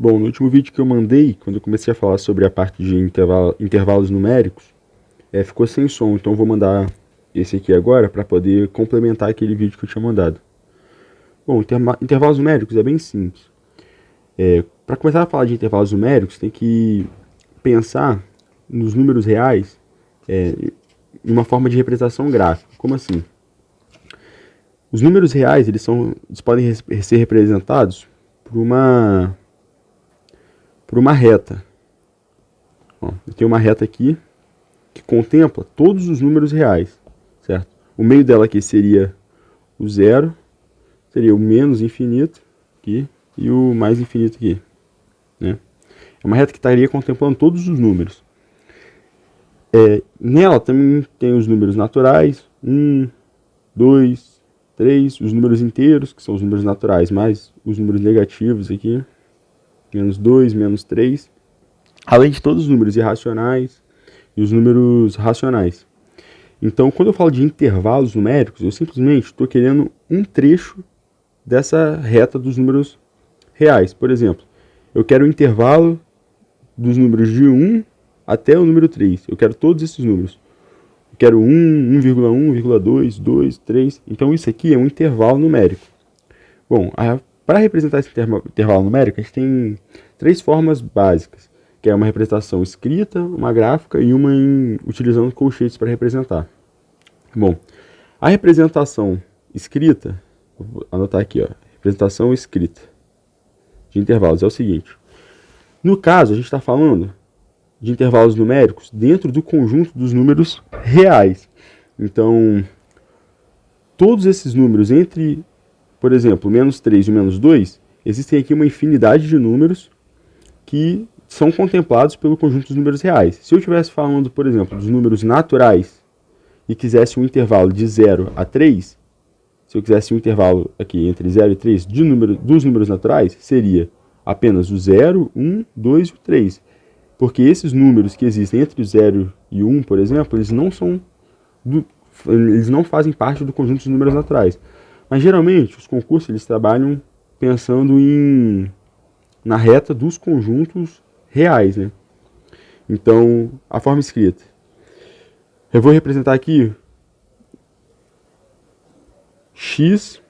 Bom, no último vídeo que eu mandei, quando eu comecei a falar sobre a parte de intervalos numéricos, ficou sem som, então eu vou mandar esse aqui agora para poder complementar aquele vídeo que eu tinha mandado. Bom, intervalos numéricos é bem simples. Para começar a falar de intervalos numéricos, tem que pensar nos números reais em uma forma de representação gráfica. Como assim? Os números reais eles podem ser representados por uma reta. Ó, eu tenho uma reta aqui que contempla todos os números reais, certo? O meio dela aqui seria o zero, seria o menos infinito aqui e o mais infinito aqui, né? É uma reta que estaria contemplando todos os números. Nela também tem os números naturais, 1, 2, 3, os números inteiros, que são os números naturais, mais os números negativos aqui, menos 2, menos 3, além de todos os números irracionais e os números racionais. Então, quando eu falo de intervalos numéricos, eu simplesmente estou querendo um trecho dessa reta dos números reais. Por exemplo, eu quero o intervalo dos números de 1 até o número 3. Eu quero todos esses números. Eu quero 1, 1,1, 1,2, 2, 3. Então, isso aqui é um intervalo numérico. Bom, para representar esse intervalo numérico, a gente tem três formas básicas, que é uma representação escrita, uma gráfica e uma utilizando colchetes para representar. Bom, a representação escrita, vou anotar aqui, ó, representação escrita de intervalos é o seguinte. No caso, a gente está falando de intervalos numéricos dentro do conjunto dos números reais. Então, todos esses números entre, por exemplo, menos 3 e menos 2, existem aqui uma infinidade de números que são contemplados pelo conjunto dos números reais. Se eu estivesse falando, por exemplo, dos números naturais e quisesse um intervalo de 0 a 3, se eu quisesse um intervalo aqui entre 0 e 3 dos números naturais, seria apenas o 0, 1, 2 e o 3. Porque esses números que existem entre o 0 e o 1, por exemplo, eles não fazem parte do conjunto dos números naturais. Mas geralmente os concursos eles trabalham pensando na reta dos conjuntos reais, né? Então, a forma escrita. Eu vou representar aqui x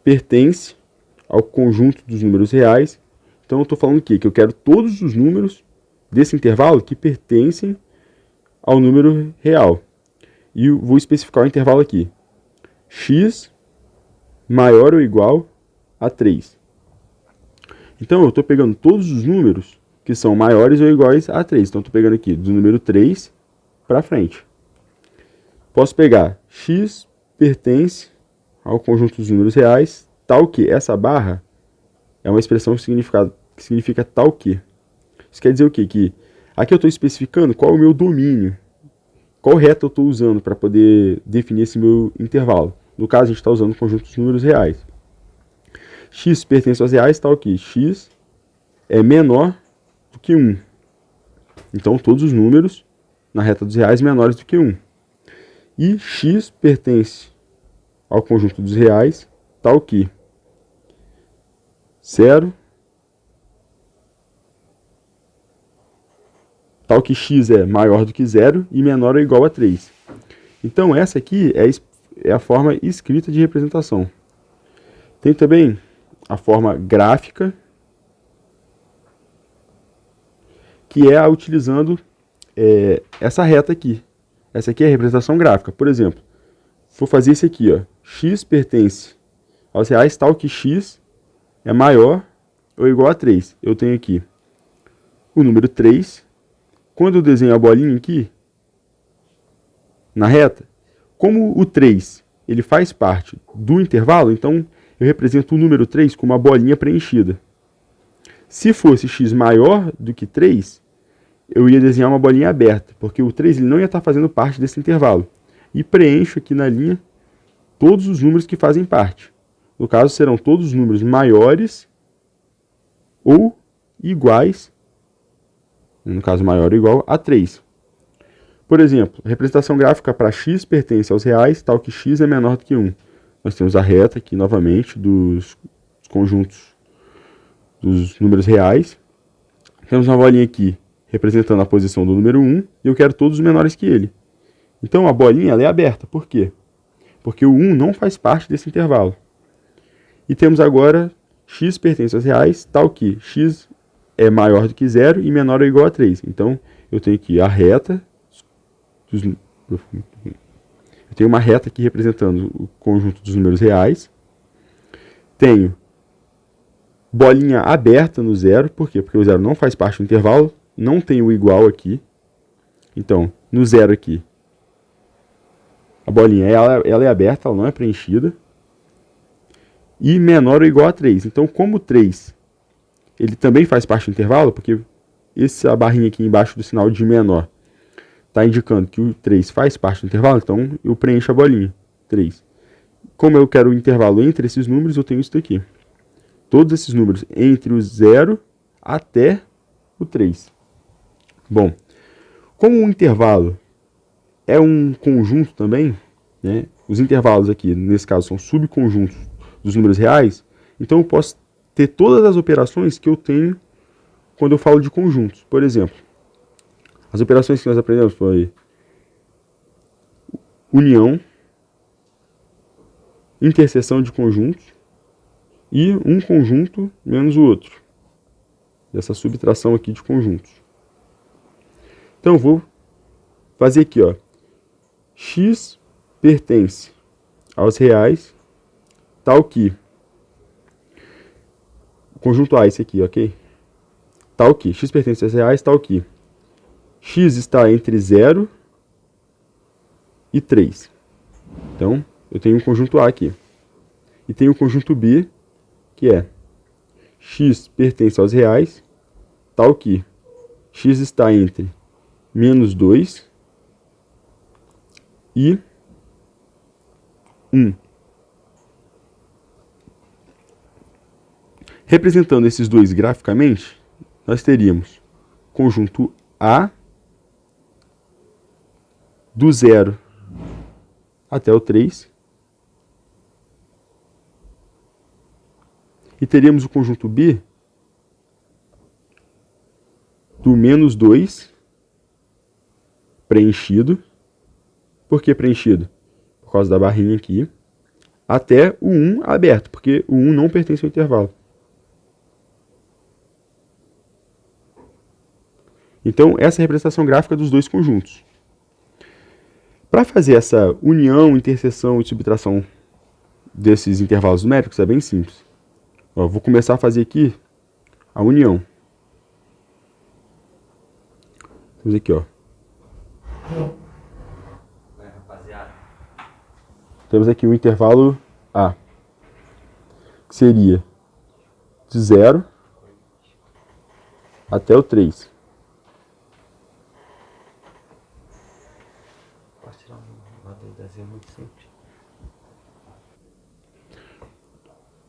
pertence ao conjunto dos números reais. Então eu estou falando aqui que eu quero todos os números desse intervalo que pertencem ao número real. E eu vou especificar o intervalo aqui. X maior ou igual a 3. Então eu estou pegando todos os números que são maiores ou iguais a 3. Então eu estou pegando aqui do número 3 para frente. Posso pegar x pertence ao conjunto dos números reais, tal que essa barra é uma expressão que significa tal que. Isso quer dizer o quê? Que aqui eu estou especificando qual é o meu domínio, qual reta eu estou usando para poder definir esse meu intervalo. No caso, a gente está usando o conjunto dos números reais. X pertence aos reais, tal que x é menor do que 1. Então, todos os números na reta dos reais menores do que 1. E x pertence ao conjunto dos reais, tal que 0, tal que x é maior do que 0 e menor ou igual a 3. Então, essa aqui é a forma escrita de representação. Tem também a forma gráfica, que é utilizando essa reta aqui. Essa aqui é a representação gráfica. Por exemplo, vou fazer esse aqui, ó. X pertence aos reais, tal que x é maior ou igual a 3. Eu tenho aqui o número 3. Quando eu desenho a bolinha aqui, na reta, como o 3 ele faz parte do intervalo, então eu represento o número 3 com uma bolinha preenchida. Se fosse x maior do que 3, eu ia desenhar uma bolinha aberta, porque o 3 ele não ia estar fazendo parte desse intervalo. E preencho aqui na linha todos os números que fazem parte. No caso, serão todos os números maiores ou iguais, no caso maior ou igual, a 3. Por exemplo, a representação gráfica para x pertence aos reais, tal que x é menor do que 1. Nós temos a reta aqui, novamente, dos conjuntos dos números reais. Temos uma bolinha aqui representando a posição do número 1 e eu quero todos os menores que ele. Então a bolinha ela é aberta. Por quê? Porque o 1 não faz parte desse intervalo. E temos agora x pertence aos reais, tal que x é maior do que 0 e menor ou igual a 3. Então eu tenho aqui a reta. Eu tenho uma reta aqui representando o conjunto dos números reais. Tenho bolinha aberta no 0. Por quê? Porque o 0 não faz parte do intervalo. Não tem o igual aqui. Então, no 0 aqui, a bolinha ela é aberta, ela não é preenchida. E menor ou igual a 3. Então, como 3 ele também faz parte do intervalo, porque essa barrinha aqui embaixo do sinal de menor está indicando que o 3 faz parte do intervalo, então eu preencho a bolinha, 3. Como eu quero o intervalo entre esses números, eu tenho isso daqui. Todos esses números entre o 0 até o 3. Bom, como o intervalo é um conjunto também, né, os intervalos aqui, nesse caso, são subconjuntos dos números reais, então eu posso ter todas as operações que eu tenho quando eu falo de conjuntos. Por exemplo, as operações que nós aprendemos foi união, interseção de conjuntos e um conjunto menos o outro. Essa subtração aqui de conjuntos. Então eu vou fazer aqui, ó. X pertence aos reais, tal que o conjunto A, esse aqui, ok? Tal que x pertence aos reais, tal que x está entre 0 e 3. Então, eu tenho um conjunto A aqui. E tenho o conjunto B, que é x pertence aos reais, tal que x está entre menos 2 e 1. Representando esses dois graficamente, nós teríamos conjunto A do 0 até o 3. E teríamos o conjunto B do menos 2 preenchido. Por que preenchido? Por causa da barrinha aqui. Até o 1 aberto, porque o 1 não pertence ao intervalo. Então, essa é a representação gráfica dos dois conjuntos. Para fazer essa união, interseção e subtração desses intervalos numéricos é bem simples. Ó, vou começar a fazer aqui a união. Temos aqui, ó. Temos aqui o intervalo A, que seria de 0 até o 3.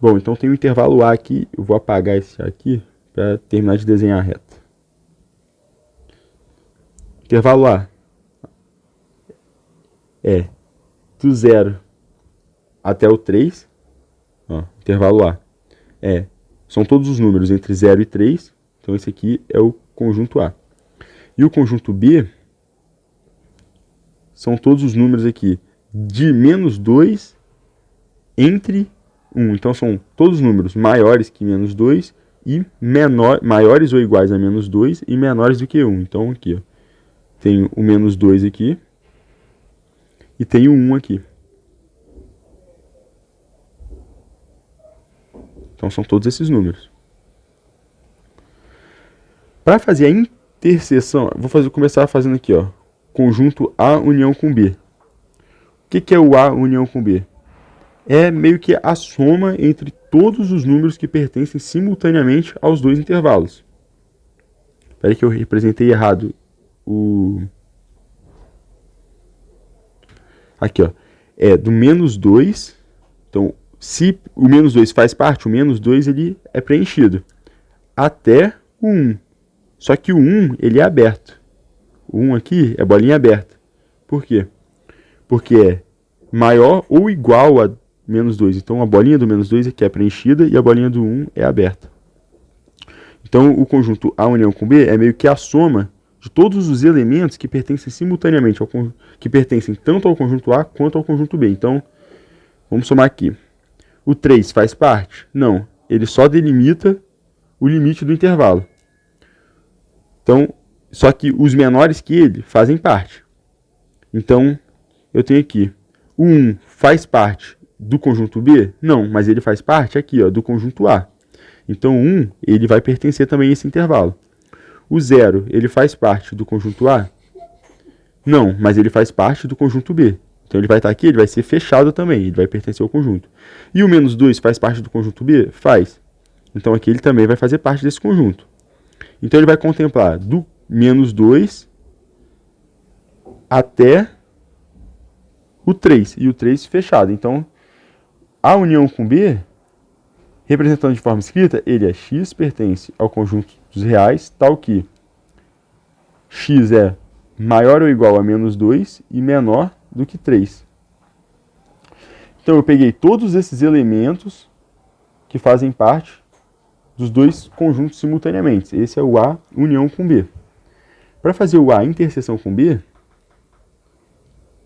Bom, então tem o intervalo A aqui. Eu vou apagar esse A aqui para terminar de desenhar a reta. Intervalo A é do 0 até o 3. Ó, intervalo A são todos os números entre 0 e 3. Então esse aqui é o conjunto A. E o conjunto B são todos os números aqui de menos 2 entre 1. Então são todos os números maiores que menos 2 e maiores ou iguais a menos 2 e menores do que 1. Então aqui, ó, tenho o menos 2 aqui e tenho 1 aqui. Então são todos esses números. Para fazer a interseção, vou começar fazendo aqui, ó, conjunto A união com B. O que é o A união com B? É meio que a soma entre todos os números que pertencem simultaneamente aos dois intervalos. Espera aí que eu representei errado o... Aqui, ó. É do menos 2. Então, se o menos 2 faz parte, o menos 2 ele é preenchido. Até o 1. Só que o 1 ele é aberto. O 1 aqui é bolinha aberta. Por quê? Porque é maior ou igual a menos 2. Então a bolinha do menos 2 aqui é preenchida e a bolinha do 1 é aberta. Então, o conjunto A união com B é meio que a soma de todos os elementos que pertencem simultaneamente, que pertencem tanto ao conjunto A quanto ao conjunto B. Então, vamos somar aqui. O 3 faz parte? Não. Ele só delimita o limite do intervalo. Então, só que os menores que ele fazem parte. Então, eu tenho aqui, o 1 faz parte do conjunto B? Não, mas ele faz parte aqui, ó, do conjunto A. Então, o 1 ele vai pertencer também a esse intervalo. O 0, ele faz parte do conjunto A? Não, mas ele faz parte do conjunto B. Então, ele vai estar aqui, ele vai ser fechado também, ele vai pertencer ao conjunto. E o menos 2 faz parte do conjunto B? Faz. Então, aqui ele também vai fazer parte desse conjunto. Então, ele vai contemplar do menos 2 até o 3, e o 3 fechado. Então, a união com B, representando de forma escrita, ele é x pertence ao conjunto dos reais, tal que x é maior ou igual a menos 2 e menor do que 3. Então, eu peguei todos esses elementos que fazem parte dos dois conjuntos simultaneamente. Esse é o A união com B. Para fazer o A interseção com B,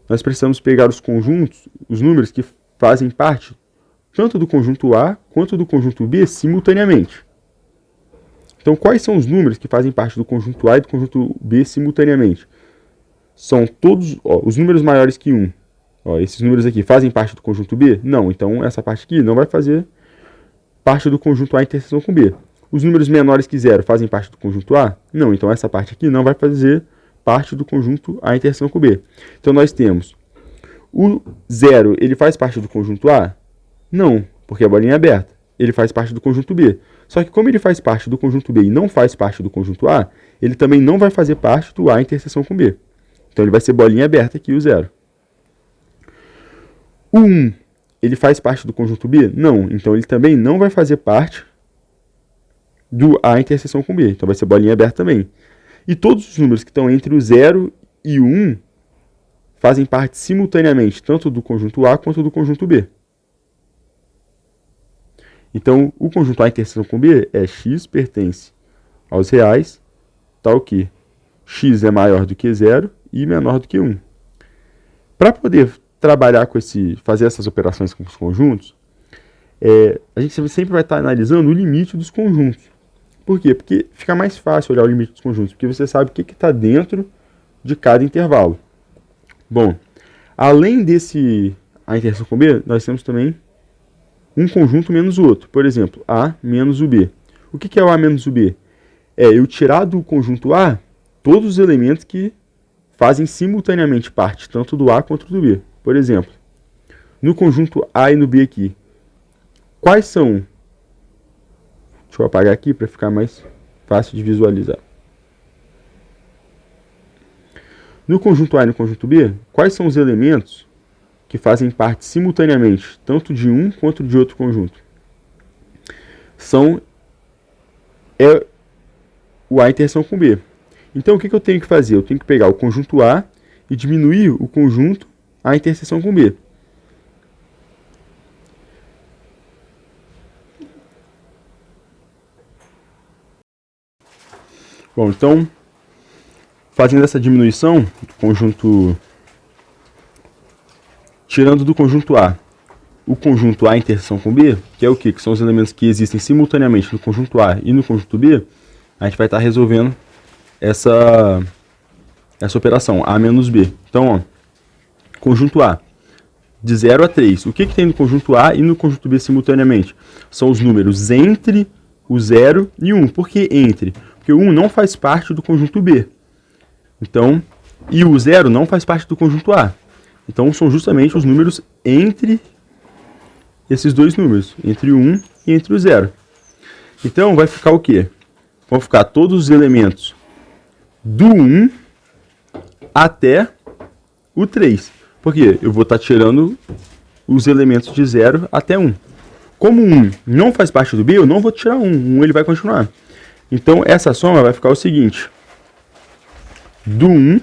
nós precisamos pegar os conjuntos, os números que fazem parte tanto do conjunto A quanto do conjunto B simultaneamente. Então, quais são os números que fazem parte do conjunto A e do conjunto B simultaneamente? São todos os números maiores que 1. Esses números aqui fazem parte do conjunto B? Não, então essa parte aqui não vai fazer parte do conjunto A interseção com B. Os números menores que 0 fazem parte do conjunto A? Não, então essa parte aqui não vai fazer parte do conjunto A interseção com B. Então nós temos o 0, ele faz parte do conjunto A? Não, porque a bolinha é aberta. Ele faz parte do conjunto B. Só que como ele faz parte do conjunto B e não faz parte do conjunto A, ele também não vai fazer parte do A interseção com B. Então ele vai ser bolinha aberta aqui, o 0. O 1, ele faz parte do conjunto B? Não, então ele também não vai fazer parte do A interseção com B. Então vai ser bolinha aberta também. E todos os números que estão entre o 0 e o 1 fazem parte simultaneamente tanto do conjunto A quanto do conjunto B. Então, o conjunto A interseção com B é x pertence aos reais, tal que x é maior do que 0 e menor do que 1. Para poder trabalhar com fazer essas operações com os conjuntos, a gente sempre vai estar analisando o limite dos conjuntos. Por quê? Porque fica mais fácil olhar o limite dos conjuntos, porque você sabe o que está dentro de cada intervalo. Bom, além desse A interseção com B, nós temos também um conjunto menos o outro. Por exemplo, A menos o B. O que é o A menos o B? É eu tirar do conjunto A todos os elementos que fazem simultaneamente parte tanto do A quanto do B. Por exemplo, no conjunto A e no B aqui, quais são? Deixa eu apagar aqui para ficar mais fácil de visualizar. No conjunto A e no conjunto B, quais são os elementos que fazem parte simultaneamente tanto de um quanto de outro conjunto? É o A interseção com B. Então, o que eu tenho que fazer? Eu tenho que pegar o conjunto A e diminuir o conjunto A interseção com B. Bom, então, fazendo essa diminuição do conjunto, tirando do conjunto A o conjunto A interseção com B, que é o quê? Que são os elementos que existem simultaneamente no conjunto A e no conjunto B, a gente vai estar resolvendo essa operação, A menos B. Então, conjunto A, de 0 a 3. O que tem no conjunto A e no conjunto B simultaneamente? São os números entre o 0 e 1. Por que entre? Porque o 1 não faz parte do conjunto B. Então, e o 0 não faz parte do conjunto A. Então, são justamente os números entre esses dois números, entre o 1 e entre o 0. Então, vai ficar o quê? Vão ficar todos os elementos do 1 até o 3. Por quê? Eu vou estar tirando os elementos de 0 até 1. Como o 1 não faz parte do B, eu não vou tirar 1. O 1 ele vai continuar. Então, essa soma vai ficar o seguinte. Do 1,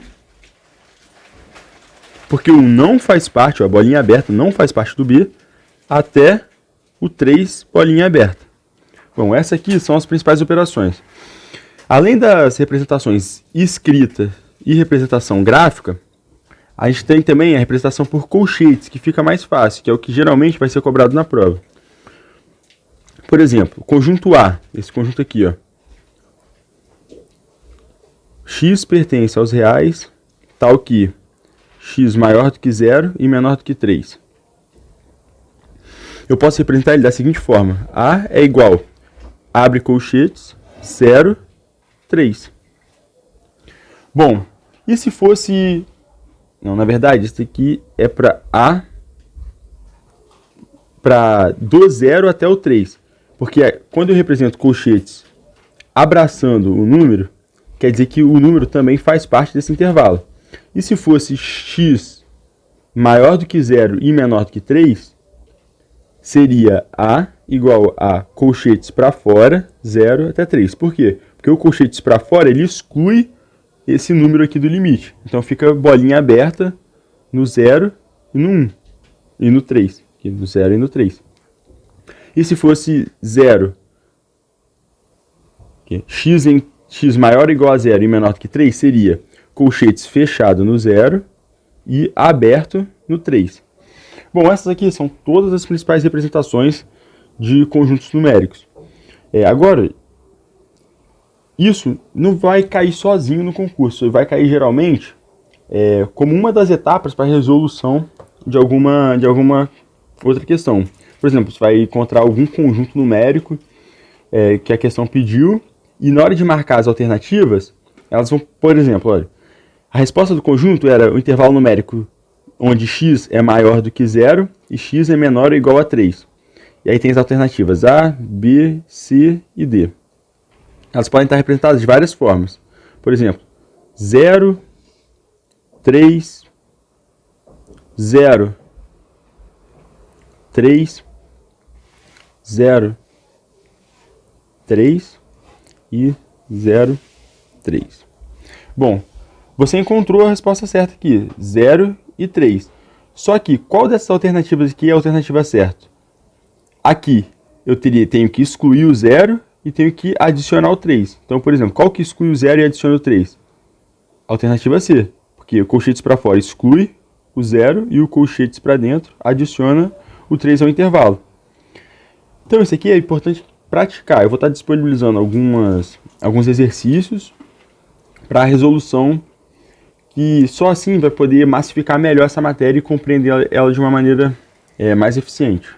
porque o 1 não faz parte, a bolinha aberta não faz parte do B, até o 3, bolinha aberta. Bom, essas aqui são as principais operações. Além das representações escrita e representação gráfica, a gente tem também a representação por colchetes, que fica mais fácil, que é o que geralmente vai ser cobrado na prova. Por exemplo, conjunto A, esse conjunto aqui, ó. X pertence aos reais, tal que x maior do que 0 e menor do que 3. Eu posso representar ele da seguinte forma. A é igual, abre colchetes, 0, 3. Bom, e se fosse... Não, na verdade, isso aqui é para A, do 0 até o 3. Porque quando eu represento colchetes abraçando o número, quer dizer que o número também faz parte desse intervalo. E se fosse x maior do que 0 e menor do que 3, seria A igual a colchetes para fora, 0 até 3. Por quê? Porque o colchetes para fora ele exclui esse número aqui do limite. Então fica bolinha aberta no 0 e no 1. E no 3. Aqui no 0 e no 3. E se fosse 0, x maior ou igual a 0 e menor do que 3, seria colchetes fechado no 0 e aberto no 3. Bom, essas aqui são todas as principais representações de conjuntos numéricos. Agora, isso não vai cair sozinho no concurso, vai cair geralmente como uma das etapas para a resolução de alguma outra questão. Por exemplo, você vai encontrar algum conjunto numérico que a questão pediu, e na hora de marcar as alternativas, elas vão, por exemplo, olha, a resposta do conjunto era o intervalo numérico onde x é maior do que 0 e x é menor ou igual a 3. E aí tem as alternativas A, B, C e D. Elas podem estar representadas de várias formas. Por exemplo, 0, 3, 0, 3, 0, 3 e 0, 3. Bom, você encontrou a resposta certa aqui, 0 e 3. Só que, qual dessas alternativas aqui é a alternativa certa? Aqui, eu tenho que excluir o 0 e tenho que adicionar o 3. Então, por exemplo, qual que exclui o 0 e adiciona o 3? Alternativa C, porque o colchetes para fora exclui o 0 e o colchetes para dentro adiciona o 3 ao intervalo. Então, isso aqui é importante praticar. Eu vou estar disponibilizando alguns exercícios para a resolução, que só assim vai poder massificar melhor essa matéria e compreender ela de uma maneira mais eficiente.